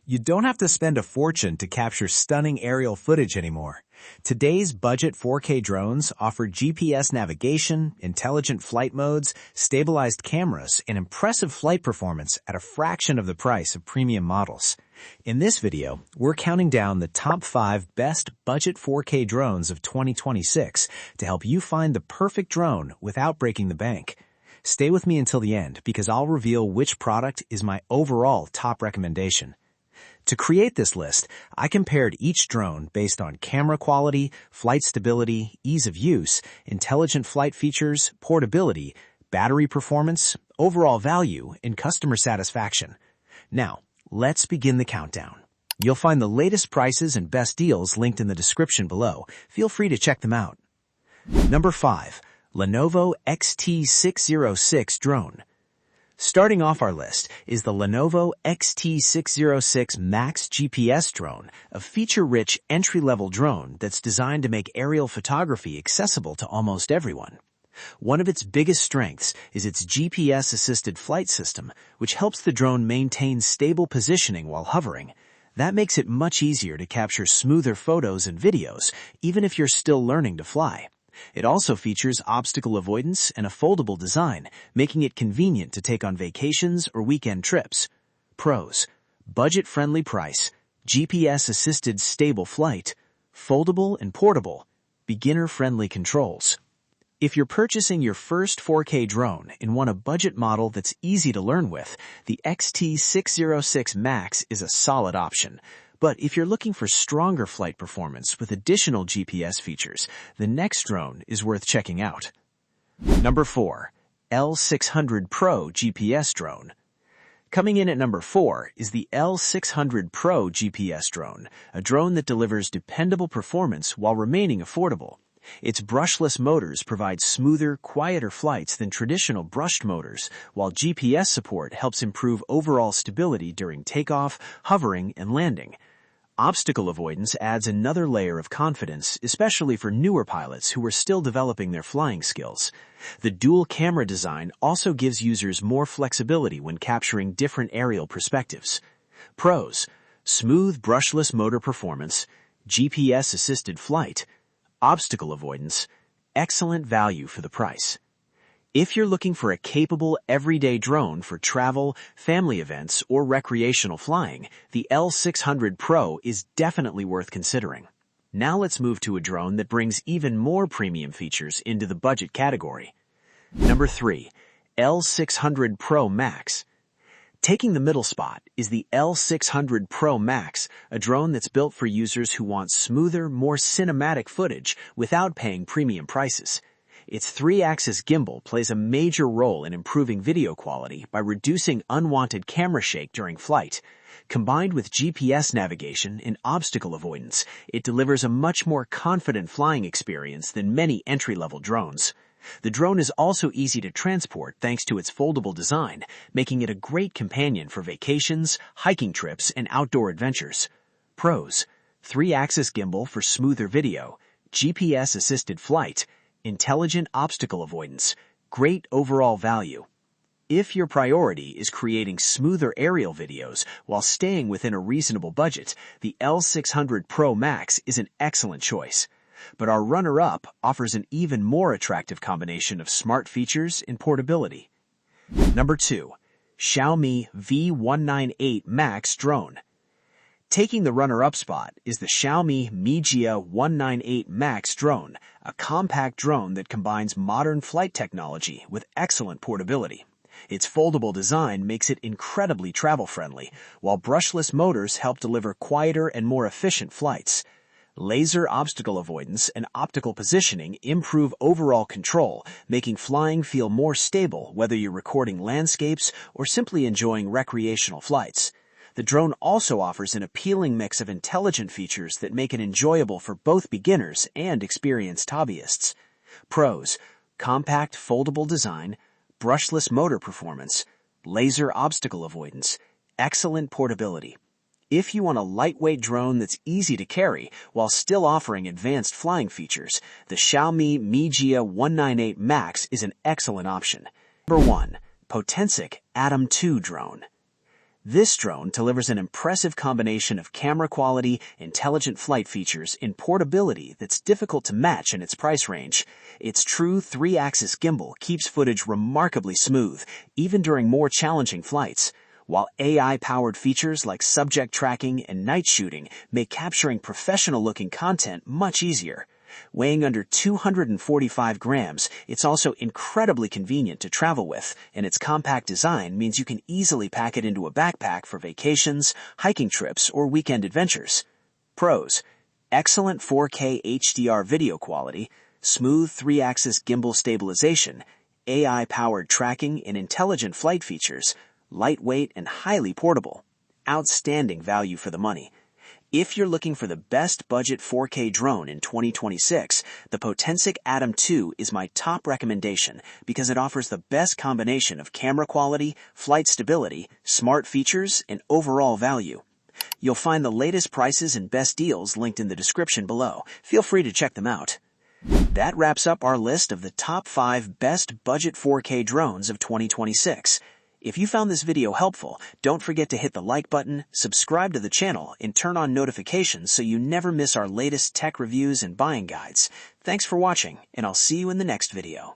You don't have to spend a fortune to capture stunning aerial footage anymore. Today's budget 4K drones offer GPS navigation, intelligent flight modes, stabilized cameras, and impressive flight performance at a fraction of the price of premium models. In this video, we're counting down the top 5 best budget 4K drones of 2026 to help you find the perfect drone without breaking the bank. Stay with me until the end because I'll reveal which product is my overall top recommendation. To create this list, I compared each drone based on camera quality, flight stability, ease of use, intelligent flight features, portability, battery performance, overall value, and customer satisfaction. Now, let's begin the countdown. You'll find the latest prices and best deals linked in the description below. Feel free to check them out. Number 5. Lenovo XT606 Drone. Starting off our list is the Lenovo XT606 MAX GPS drone, a feature-rich entry-level drone that's designed to make aerial photography accessible to almost everyone. One of its biggest strengths is its GPS-assisted flight system, which helps the drone maintain stable positioning while hovering. That makes it much easier to capture smoother photos and videos, even if you're still learning to fly. It also features obstacle avoidance and a foldable design, making it convenient to take on vacations or weekend trips. Pros: budget-friendly price, GPS-assisted stable flight, foldable and portable, beginner-friendly controls. If you're purchasing your first 4K drone and want a budget model that's easy to learn with, the XT606 MAX is a solid option. But if you're looking for stronger flight performance with additional GPS features, the next drone is worth checking out. Number 4. L600 Pro GPS Drone. Coming in at number 4 is the L600 Pro GPS Drone, a drone that delivers dependable performance while remaining affordable. Its brushless motors provide smoother, quieter flights than traditional brushed motors, while GPS support helps improve overall stability during takeoff, hovering, and landing. Obstacle avoidance adds another layer of confidence, especially for newer pilots who are still developing their flying skills. The dual camera design also gives users more flexibility when capturing different aerial perspectives. Pros: smooth brushless motor performance, GPS-assisted flight, obstacle avoidance, excellent value for the price. If you're looking for a capable, everyday drone for travel, family events, or recreational flying, the L600 Pro is definitely worth considering. Now let's move to a drone that brings even more premium features into the budget category. Number 3. L600 Pro MAX. Taking the middle spot is the L600 Pro MAX, a drone that's built for users who want smoother, more cinematic footage without paying premium prices. Its 3-axis gimbal plays a major role in improving video quality by reducing unwanted camera shake during flight. Combined with GPS navigation and obstacle avoidance, it delivers a much more confident flying experience than many entry-level drones. The drone is also easy to transport thanks to its foldable design, making it a great companion for vacations, hiking trips, and outdoor adventures. Pros: 3-axis gimbal for smoother video, GPS-assisted flight, intelligent obstacle avoidance, great overall value. If your priority is creating smoother aerial videos while staying within a reasonable budget, the L600 Pro MAX is an excellent choice. But our runner-up offers an even more attractive combination of smart features and portability. Number 2. Xiaomi V198 MAX Drone. Taking the runner-up spot is the Xiaomi Mijia 198 MAX drone, a compact drone that combines modern flight technology with excellent portability. Its foldable design makes it incredibly travel-friendly, while brushless motors help deliver quieter and more efficient flights. Laser obstacle avoidance and optical positioning improve overall control, making flying feel more stable whether you're recording landscapes or simply enjoying recreational flights. The drone also offers an appealing mix of intelligent features that make it enjoyable for both beginners and experienced hobbyists. Pros: compact foldable design, brushless motor performance, laser obstacle avoidance, excellent portability. If you want a lightweight drone that's easy to carry while still offering advanced flying features, the Xiaomi Mijia 198 MAX is an excellent option. Number 1. Potensic Atom 2 Drone. This drone delivers an impressive combination of camera quality, intelligent flight features, and portability that's difficult to match in its price range. Its true 3-axis gimbal keeps footage remarkably smooth, even during more challenging flights, while AI-powered features like subject tracking and night shooting make capturing professional-looking content much easier. Weighing under 245 grams, it's also incredibly convenient to travel with, and its compact design means you can easily pack it into a backpack for vacations, hiking trips, or weekend adventures. Pros: excellent 4K HDR video quality, smooth 3-axis gimbal stabilization, AI-powered tracking and intelligent flight features, lightweight and highly portable. Outstanding value for the money. If you're looking for the best budget 4K drone in 2026, the Potensic Atom 2 is my top recommendation because it offers the best combination of camera quality, flight stability, smart features, and overall value. You'll find the latest prices and best deals linked in the description below. Feel free to check them out. That wraps up our list of the top 5 best budget 4K drones of 2026. If you found this video helpful, don't forget to hit the like button, subscribe to the channel, and turn on notifications so you never miss our latest tech reviews and buying guides. Thanks for watching, and I'll see you in the next video.